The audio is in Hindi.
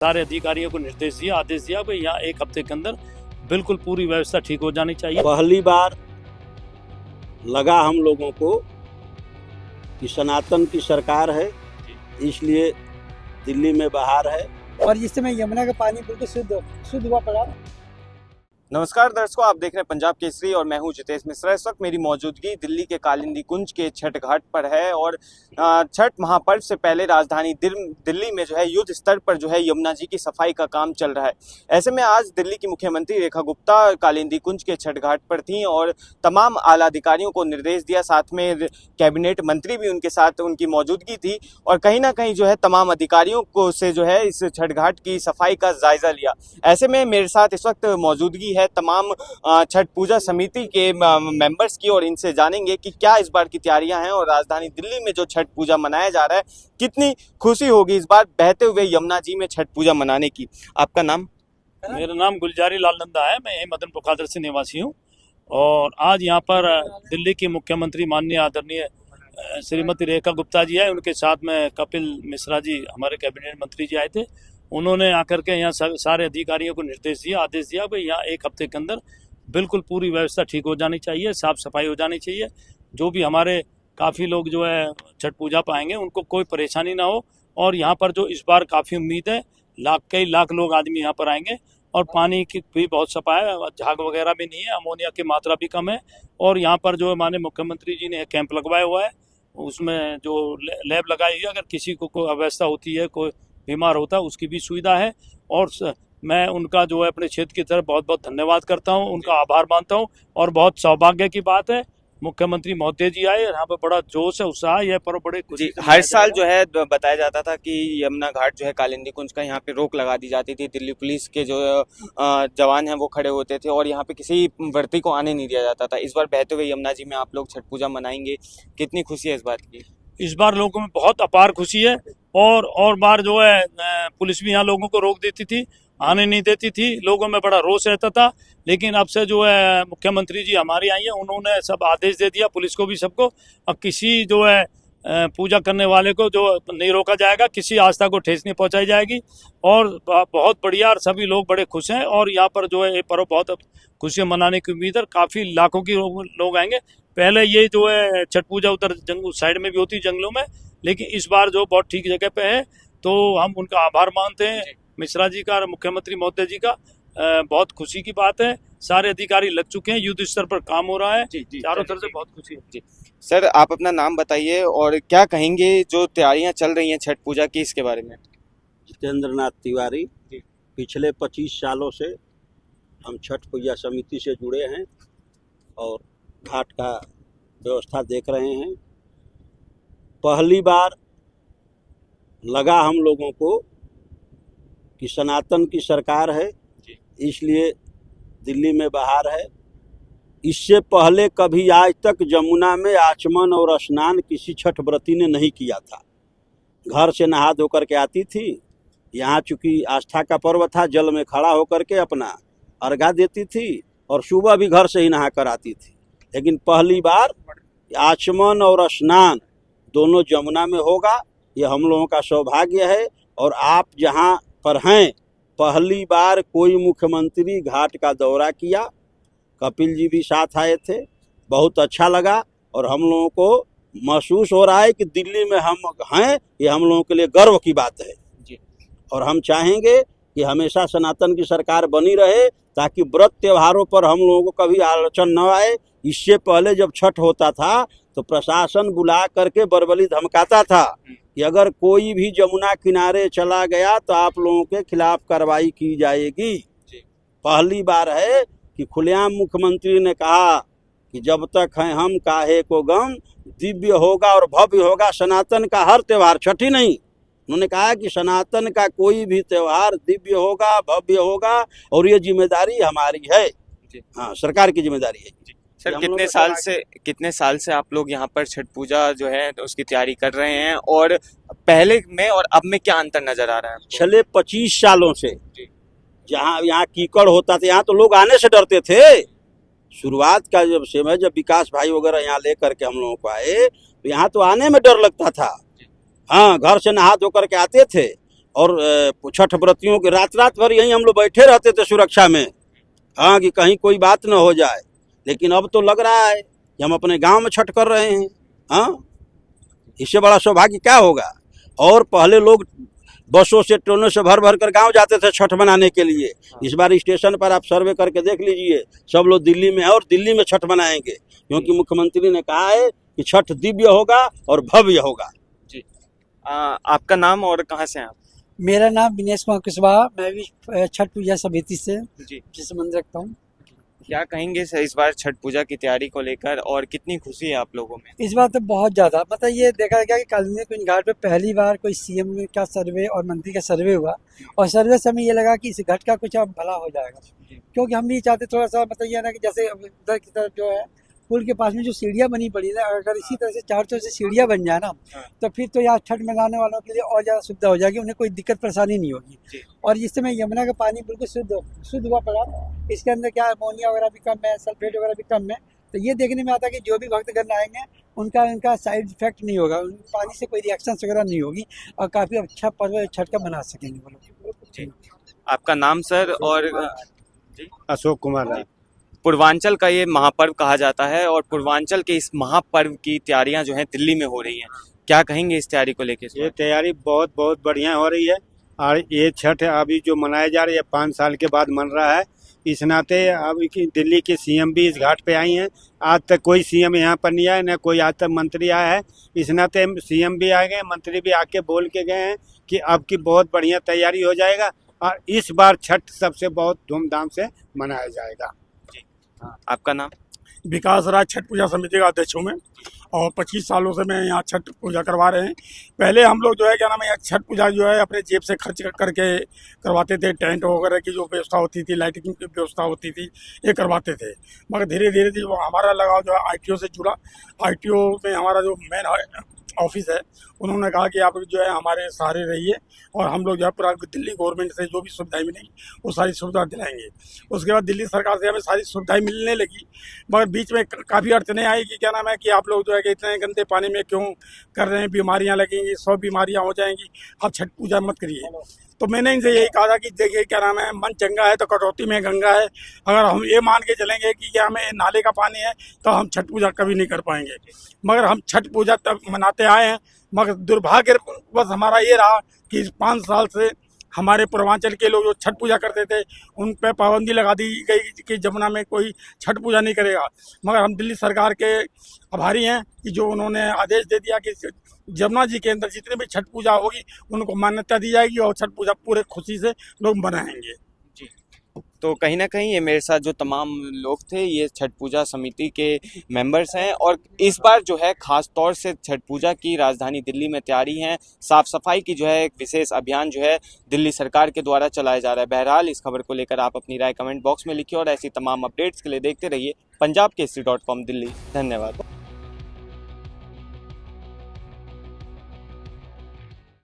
सारे अधिकारियों को निर्देश दिया, आदेश दिया कि यहाँ एक हफ्ते के अंदर बिल्कुल पूरी व्यवस्था ठीक हो जानी चाहिए। पहली बार लगा हम लोगों को कि सनातन की सरकार है, इसलिए दिल्ली में बाहर है और इस समय यमुना का पानी बिल्कुल शुद्ध हुआ पड़ा। नमस्कार दर्शकों, आप देख रहे हैं पंजाब केसरी और मैं हूं जितेश मिश्रा। इस वक्त मेरी मौजूदगी दिल्ली के कालिंदी कुंज के छठ घाट पर है और छठ महापर्व से पहले राजधानी दिल्ली में जो है युद्ध स्तर पर जो है यमुना जी की सफाई का काम चल रहा है। ऐसे में आज दिल्ली की मुख्यमंत्री रेखा गुप्ता कालिंदी कुंज के छठ घाट पर थीं और तमाम आला अधिकारियों को निर्देश दिया, साथ में कैबिनेट मंत्री भी उनके साथ उनकी मौजूदगी थी और कहीं ना कहीं जो है तमाम अधिकारियों को से जो है इस छठ घाट की सफाई का जायजा लिया। ऐसे में मेरे साथ इस वक्त मौजूदगी है तमाम छठ पूजा समिति के मेंबर्स की और इनसे जानेंगे कि क्या इस बार की तैयारियां हैं और राजधानी दिल्ली में जो छठ पूजा मनाया जा रहा है कितनी खुशी होगी इस बार बहते हुए यमुना जी में छठ पूजा मनाने की। आपका नाम? मेरा नाम गुलजारी लाल नंदा है, मैं मदनपुर खादर से निवासी हूँ और आज यहाँ पर दिल्ली की मुख्यमंत्री माननीय आदरणीय श्रीमती रेखा गुप्ता जी है, उनके साथ में कपिल मिश्रा जी हमारे कैबिनेट मंत्री जी आए थे। उन्होंने आकर के यहाँ सारे अधिकारियों को निर्देश दिया, आदेश दिया कि यहाँ एक हफ्ते के अंदर बिल्कुल पूरी व्यवस्था ठीक हो जानी चाहिए, साफ सफाई हो जानी चाहिए। जो भी हमारे काफ़ी लोग जो है छठ पूजा पाएंगे उनको कोई परेशानी ना हो और यहाँ पर जो इस बार काफ़ी उम्मीद है, कई लाख लोग आदमी यहाँ पर आएंगे और पानी की भी बहुत सफाई है, झाग वगैरह भी नहीं है, अमोनिया की मात्रा भी कम है और यहाँ पर जो माननीय मुख्यमंत्री जी ने कैंप लगवाया हुआ है, उसमें जो लैब लगाई है, अगर किसी को कोई अव्यवस्था होती है, कोई बीमार होता है, उसकी भी सुविधा है और मैं उनका जो है अपने क्षेत्र की तरफ बहुत बहुत धन्यवाद करता हूं, उनका आभार मानता हूं और बहुत सौभाग्य की बात है मुख्यमंत्री महोदय जी आए, यहाँ पे बड़ा जोश है, उत्साह है, पर बड़े जी। हर साल जो है बताया जाता था कि यमुना घाट जो है कालिंदी कुंज का यहाँ पे रोक लगा दी जाती थी, दिल्ली पुलिस के जो जवान हैं वो खड़े होते थे और यहाँ पे किसी व्यक्ति को आने नहीं दिया जाता था। इस बार बहते हुए यमुना जी में आप लोग छठ पूजा मनाएंगे, कितनी खुशी है इस बात की? इस बार लोगों में बहुत अपार खुशी है और बार जो है पुलिस भी यहाँ लोगों को रोक देती थी, आने नहीं देती थी, लोगों में बड़ा रोष रहता था। लेकिन अब से जो है मुख्यमंत्री जी हमारी आई है, उन्होंने सब आदेश दे दिया पुलिस को भी, सबको। अब किसी जो है पूजा करने वाले को जो नहीं रोका जाएगा, किसी आस्था को ठेस नहीं पहुंचाई जाएगी और बहुत बढ़िया और सभी लोग बड़े खुश हैं और यहाँ पर जो है ये पर्व बहुत खुशियाँ मनाने की उम्मीद है। काफ़ी लाखों की लोग आएंगे। पहले ये जो है छठ पूजा उधर जंगल साइड में भी होती जंगलों में, लेकिन इस बार जो बहुत ठीक जगह पे है, तो हम उनका आभार मानते हैं मिश्रा जी का और मुख्यमंत्री महोदय जी का। बहुत खुशी की बात है, सारे अधिकारी लग चुके हैं, युद्ध स्तर पर काम हो रहा है, चारों तरफ से बहुत खुशी है। जी सर, आप अपना नाम बताइए और क्या कहेंगे जो तैयारियां चल रही हैं छठ पूजा की, इसके बारे में? जितेंद्र नाथ तिवारी। पिछले 25 सालों से हम छठ पूजा समिति से जुड़े हैं और घाट का व्यवस्था देख रहे हैं। पहली बार लगा हम लोगों को कि सनातन की सरकार है, इसलिए दिल्ली में बाहर है। इससे पहले कभी आज तक जमुना में आचमन और स्नान किसी छठ व्रती ने नहीं किया था। घर से नहा धो करके आती थी, यहाँ चूंकि आस्था का पर्व था, जल में खड़ा होकर के अपना अर्घा देती थी और सुबह भी घर से ही नहा कर आती थी। लेकिन पहली बार आचमन और स्नान दोनों जमुना में होगा, ये हम लोगों का सौभाग्य है। और आप जहाँ पर हैं, पहली बार कोई मुख्यमंत्री घाट का दौरा किया, कपिल जी भी साथ आए थे, बहुत अच्छा लगा और हम लोगों को महसूस हो रहा है कि दिल्ली में हम हैं, ये हम लोगों के लिए गर्व की बात है जी। और हम चाहेंगे कि हमेशा सनातन की सरकार बनी रहे ताकि व्रत त्योहारों पर हम लोगों को कभी आलोचना न आए। इससे पहले जब छठ होता था तो प्रशासन बुला करके बरबली धमकाता था कि अगर कोई भी जमुना किनारे चला गया तो आप लोगों के खिलाफ कार्रवाई की जाएगी। पहली बार है कि खुलेआम मुख्यमंत्री ने कहा कि जब तक हैं हम काहे को गम, दिव्य होगा और भव्य होगा सनातन का हर त्यौहार, छठ ही नहीं। उन्होंने कहा कि सनातन का कोई भी त्यौहार दिव्य होगा, भव्य होगा और ये जिम्मेदारी हमारी है। हाँ, सरकार की जिम्मेदारी है। सर, कितने साल से आप लोग यहाँ पर छठ पूजा जो है तो उसकी तैयारी कर रहे हैं और पहले में और अब में क्या अंतर नजर आ रहा है? पिछले 25 सालों से जहाँ यहाँ कीकड़ होता था, यहाँ तो लोग आने से डरते थे। शुरुआत का जब समय, जब विकास भाई वगैरह यहाँ लेकर के हम लोगों को आए तो यहाँ तो आने में डर लगता था। हाँ, घर से नहा धो करके आते थे और छठ व्रतियों के रात रात भर यहीं हम लोग बैठे रहते थे सुरक्षा में, हाँ, कि कहीं कोई बात न हो जाए। लेकिन अब तो लग रहा है कि हम अपने गांव में छठ कर रहे हैं, हाँ, इससे बड़ा सौभाग्य क्या होगा। और पहले लोग बसों से ट्रेनों से भर भर कर गांव जाते थे छठ मनाने के लिए। इस बार स्टेशन पर आप सर्वे करके देख लीजिए, सब लोग दिल्ली में है और दिल्ली में छठ मनाएंगे, क्योंकि मुख्यमंत्री ने कहा है कि छठ दिव्य होगा और भव्य होगा। जी, आपका नाम और कहाँ से हैं आप? मेरा नाम दिनेश कुमार कुशवाहा, मैं भी छठ पूजा समिति से जी, संबंध रखता हूँ। क्या कहेंगे इस बार छठ पूजा की तैयारी को लेकर और कितनी खुशी है आप लोगों में? इस बार तो बहुत ज़्यादा, मतलब ये देखा गया कि कालिंदी कुंज घाट पे पहली बार कोई सीएम का सर्वे और मंत्री का सर्वे हुआ, और सर्वे से हमें ये लगा कि इस घाट का कुछ अब भला हो जाएगा, क्योंकि हम भी चाहते थोड़ा सा, मतलब ये ना कि जैसे उधर की तरफ जो है पुल के पास में जो सीढ़ियाँ बनी पड़ी ना, अगर इसी तरह से चारों तरफ से सीढ़ियाँ बन जाए ना, तो फिर तो यहाँ छठ मनाने वालों के लिए और ज़्यादा सुविधा हो जाएगी, उन्हें कोई दिक्कत परेशानी नहीं होगी। और इस समय यमुना का पानी बिल्कुल शुद्ध हुआ पड़ा, इसके अंदर क्या अमोनिया वगैरह भी कम है, सल्फेट वगैरह भी कम है। तो ये देखने में आता है कि जो भी भक्तगण आएंगे उनका साइड इफेक्ट नहीं होगा, पानी से कोई रिएक्शन वगैरह नहीं होगी, और काफ़ी अच्छा पर्व छठ का मना सकेंगे वो लोग। आपका नाम सर? और अशोक कुमार राय। पूर्वांचल का ये महापर्व कहा जाता है और पूर्वांचल के इस महापर्व की तैयारियां जो हैं दिल्ली में हो रही हैं, क्या कहेंगे इस तैयारी को लेकर? ये तैयारी बहुत बहुत बढ़िया हो रही है, और ये छठ अभी जो मनाया जा रही है 5 साल के बाद मन रहा है। इस नाते अभी की दिल्ली के सीएम भी इस घाट पे आई हैं। आज तक कोई सीएम यहाँ पर नहीं आया, न कोई आज तक मंत्री आया है। इस नाते सीएम भी आ गए, मंत्री भी आके बोल के गए हैं कि अब की बहुत बढ़िया तैयारी हो जाएगा, और इस बार छठ सबसे बहुत धूमधाम से मनाया जाएगा। आपका नाम? विकास राज, छठ पूजा समिति का अध्यक्ष हूँ मैं, और 25 सालों से मैं यहाँ छठ पूजा करवा रहे हैं। पहले हम लोग जो है क्या नाम है, यहाँ छठ पूजा जो है अपने जेब से खर्च करके करवाते थे, टेंट वगैरह की जो व्यवस्था होती थी, लाइटिंग की व्यवस्था होती थी, ये करवाते थे। मगर धीरे धीरे जो हमारा लगाव जो है आईटीओ से जुड़ा, आईटीओ में हमारा जो मेन ऑफिस है, उन्होंने कहा कि आप जो है हमारे सहारे रहिए, और हम लोग जो है पूरा दिल्ली गवर्नमेंट से जो भी सुविधाएं मिलेंगी वो सारी सुविधा दिलाएंगे। उसके बाद दिल्ली सरकार से हमें सारी सुविधाएं मिलने लगी, मगर बीच में काफ़ी अड़चने आई कि क्या नाम है कि आप लोग जो है कि इतने गंदे पानी में क्यों कर रहे हैं, बीमारियां लगेंगी, 100 बीमारियां हो जाएंगी, आप छठ पूजा मत करिए। तो मैंने इनसे यही कहा था कि देखिए क्या नाम है, मन चंगा है तो कटौती में गंगा है। अगर हम ये मान के चलेंगे कि क्या हमें नाले का पानी है तो हम छठ पूजा कभी नहीं कर पाएंगे। मगर हम छठ पूजा तब मनाते आए हैं, मगर दुर्भाग्य बस हमारा ये रहा कि 5 साल से हमारे पूर्वांचल के लोग जो छठ पूजा करते थे उन पर पाबंदी लगा दी गई कि जमुना में कोई छठ पूजा नहीं करेगा। मगर हम दिल्ली सरकार के आभारी हैं कि जो उन्होंने आदेश दे दिया कि जमुना जी के अंदर जितने भी छठ पूजा होगी उनको मान्यता दी जाएगी, और छठ पूजा पूरे खुशी से लोग मनाएंगे। तो कहीं ना कहीं ये मेरे साथ जो तमाम लोग थे ये छठ पूजा समिति के मेंबर्स हैं, और इस बार जो है खास तौर से छठ पूजा की राजधानी दिल्ली में तैयारी है, साफ सफाई की जो है एक विशेष अभियान जो है दिल्ली सरकार के द्वारा चलाया जा रहा है। बहरहाल इस खबर को लेकर आप अपनी राय कमेंट बॉक्स में लिखिए, और ऐसी तमाम अपडेट्स के लिए देखते रहिए पंजाब केसरी.com दिल्ली। धन्यवाद।